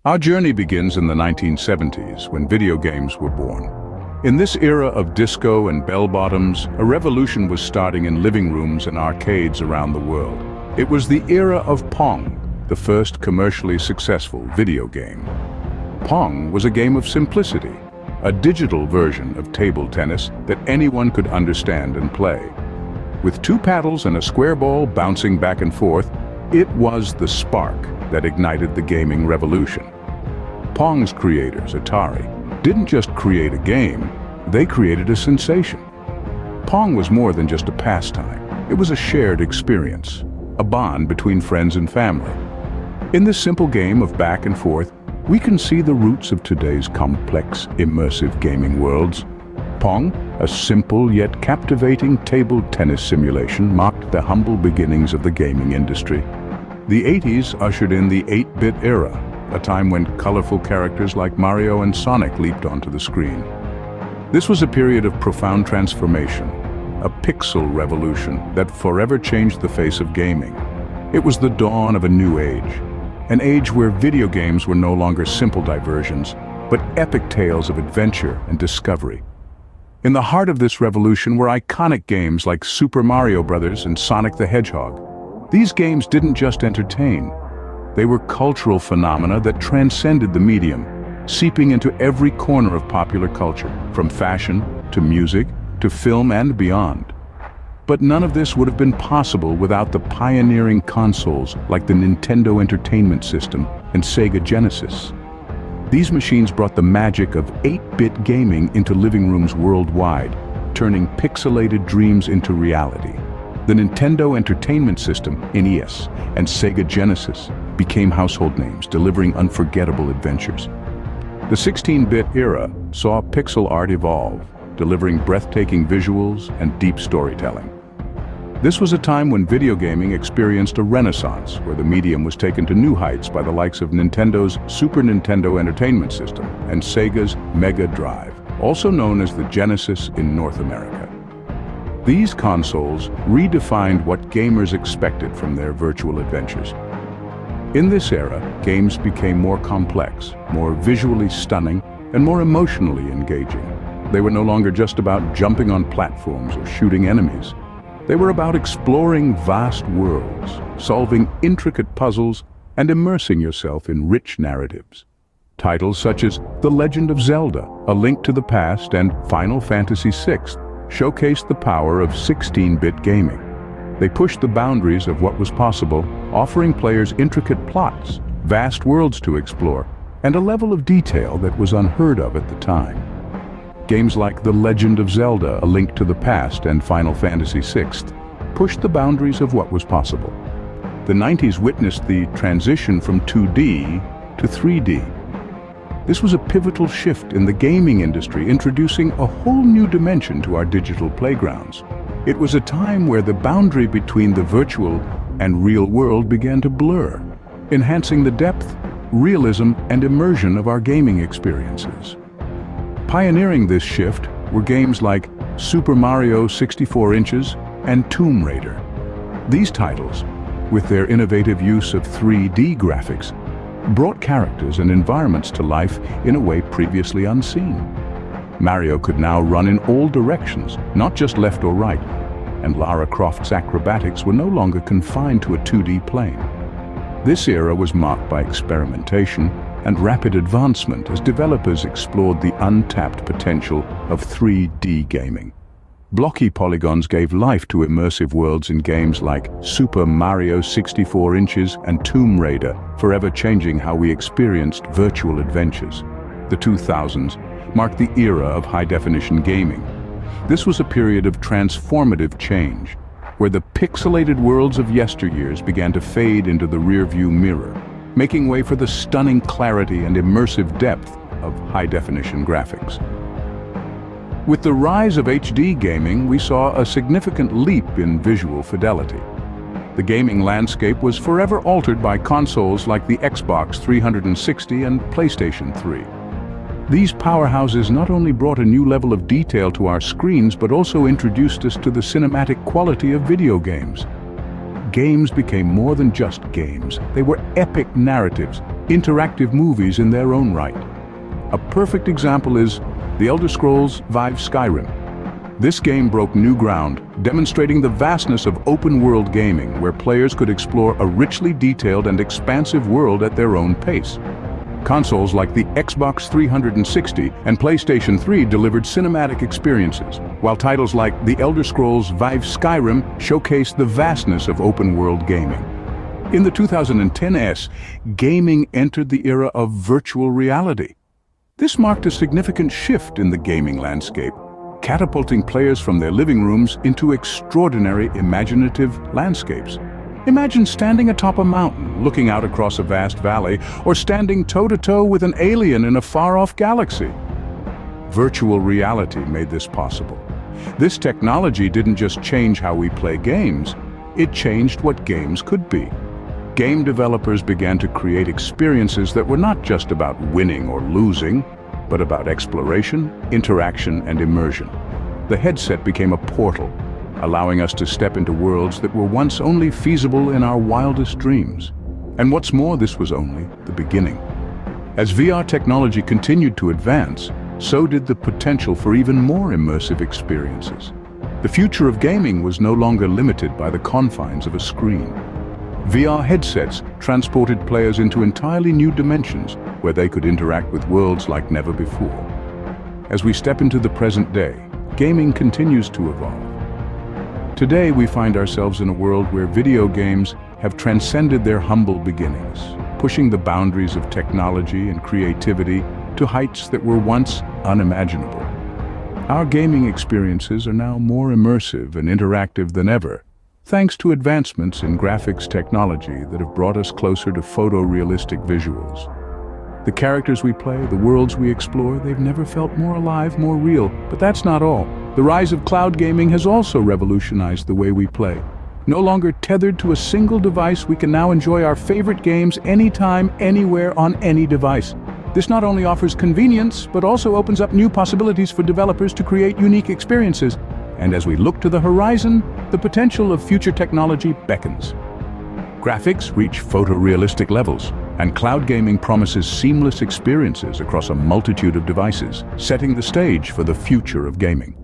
Our journey begins in the 1970s when video games were born. In this era of disco and bell-bottoms, a revolution was starting in living rooms and arcades around the world. It was the era of Pong, the first commercially successful video game. Pong was a game of simplicity, a digital version of table tennis that anyone could understand and play. With two paddles and a square ball bouncing back and forth, it was the spark that ignited the gaming revolution. Pong's creators, Atari, didn't just create a game, they created a sensation. Pong was more than just a pastime. It was a shared experience, a bond between friends and family. In this simple game of back and forth, we can see the roots of today's complex, immersive gaming worlds. Pong, a simple yet captivating table tennis simulation, marked the humble beginnings of the gaming industry. The 80s ushered in the 8-bit era, a time when colorful characters like Mario and Sonic leaped onto the screen. This was a period of profound transformation, a pixel revolution that forever changed the face of gaming. It was the dawn of a new age, an age where video games were no longer simple diversions, but epic tales of adventure and discovery. In the heart of this revolution were iconic games like Super Mario Bros. And Sonic the Hedgehog. These games didn't just entertain. They were cultural phenomena that transcended the medium, seeping into every corner of popular culture, from fashion to music to film and beyond. But none of this would have been possible without the pioneering consoles like the Nintendo Entertainment System and Sega Genesis. These machines brought the magic of 8-bit gaming into living rooms worldwide, turning pixelated dreams into reality. The Nintendo Entertainment System, NES, and Sega Genesis became household names, delivering unforgettable adventures. The 16-bit era saw pixel art evolve, delivering breathtaking visuals and deep storytelling. This was a time when video gaming experienced a renaissance, where the medium was taken to new heights by the likes of Nintendo's Super Nintendo Entertainment System and Sega's Mega Drive, also known as the Genesis in North America. These consoles redefined what gamers expected from their virtual adventures. In this era, games became more complex, more visually stunning, and more emotionally engaging. They were no longer just about jumping on platforms or shooting enemies. They were about exploring vast worlds, solving intricate puzzles, and immersing yourself in rich narratives. Titles such as The Legend of Zelda, A Link to the Past, and Final Fantasy VI showcased the power of 16-bit gaming. They pushed the boundaries of what was possible, offering players intricate plots, vast worlds to explore, and a level of detail that was unheard of at the time. Games like The Legend of Zelda, A Link to the Past, and Final Fantasy VI pushed the boundaries of what was possible. The 90s witnessed the transition from 2D to 3D. This was a pivotal shift in the gaming industry, introducing a whole new dimension to our digital playgrounds. It was a time where the boundary between the virtual and real world began to blur, enhancing the depth, realism, and immersion of our gaming experiences. Pioneering this shift were games like Super Mario 64 Inches and Tomb Raider. These titles, with their innovative use of 3D graphics, brought characters and environments to life in a way previously unseen. Mario could now run in all directions, not just left or right, and Lara Croft's acrobatics were no longer confined to a 2D plane. This era was marked by experimentation and rapid advancement as developers explored the untapped potential of 3D gaming. Blocky polygons gave life to immersive worlds in games like Super Mario 64 Inches and Tomb Raider, forever changing how we experienced virtual adventures. The 2000s marked the era of high-definition gaming. This was a period of transformative change, where the pixelated worlds of yesteryears began to fade into the rearview mirror, making way for the stunning clarity and immersive depth of high-definition graphics. With the rise of HD gaming, we saw a significant leap in visual fidelity. The gaming landscape was forever altered by consoles like the Xbox 360 and PlayStation 3. These powerhouses not only brought a new level of detail to our screens, but also introduced us to the cinematic quality of video games. Games became more than just games. They were epic narratives, interactive movies in their own right. A perfect example is The Elder Scrolls V: Skyrim. This game broke new ground, demonstrating the vastness of open-world gaming where players could explore a richly detailed and expansive world at their own pace. Consoles like the Xbox 360 and PlayStation 3 delivered cinematic experiences, while titles like The Elder Scrolls V: Skyrim showcased the vastness of open-world gaming. In the 2010s, gaming entered the era of virtual reality. This marked a significant shift in the gaming landscape, catapulting players from their living rooms into extraordinary imaginative landscapes. Imagine standing atop a mountain, looking out across a vast valley, or standing toe-to-toe with an alien in a far-off galaxy. Virtual reality made this possible. This technology didn't just change how we play games, it changed what games could be. Game developers began to create experiences that were not just about winning or losing, but about exploration, interaction, and immersion. The headset became a portal, allowing us to step into worlds that were once only feasible in our wildest dreams. And what's more, this was only the beginning. As VR technology continued to advance, so did the potential for even more immersive experiences. The future of gaming was no longer limited by the confines of a screen. VR headsets transported players into entirely new dimensions where they could interact with worlds like never before. As we step into the present day, gaming continues to evolve. Today we find ourselves in a world where video games have transcended their humble beginnings, pushing the boundaries of technology and creativity to heights that were once unimaginable. Our gaming experiences are now more immersive and interactive than ever, thanks to advancements in graphics technology that have brought us closer to photorealistic visuals. The characters we play, the worlds we explore, they've never felt more alive, more real. But that's not all. The rise of cloud gaming has also revolutionized the way we play. No longer tethered to a single device, we can now enjoy our favorite games anytime, anywhere, on any device. This not only offers convenience, but also opens up new possibilities for developers to create unique experiences. And as we look to the horizon, the potential of future technology beckons. Graphics reach photorealistic levels, and cloud gaming promises seamless experiences across a multitude of devices, setting the stage for the future of gaming.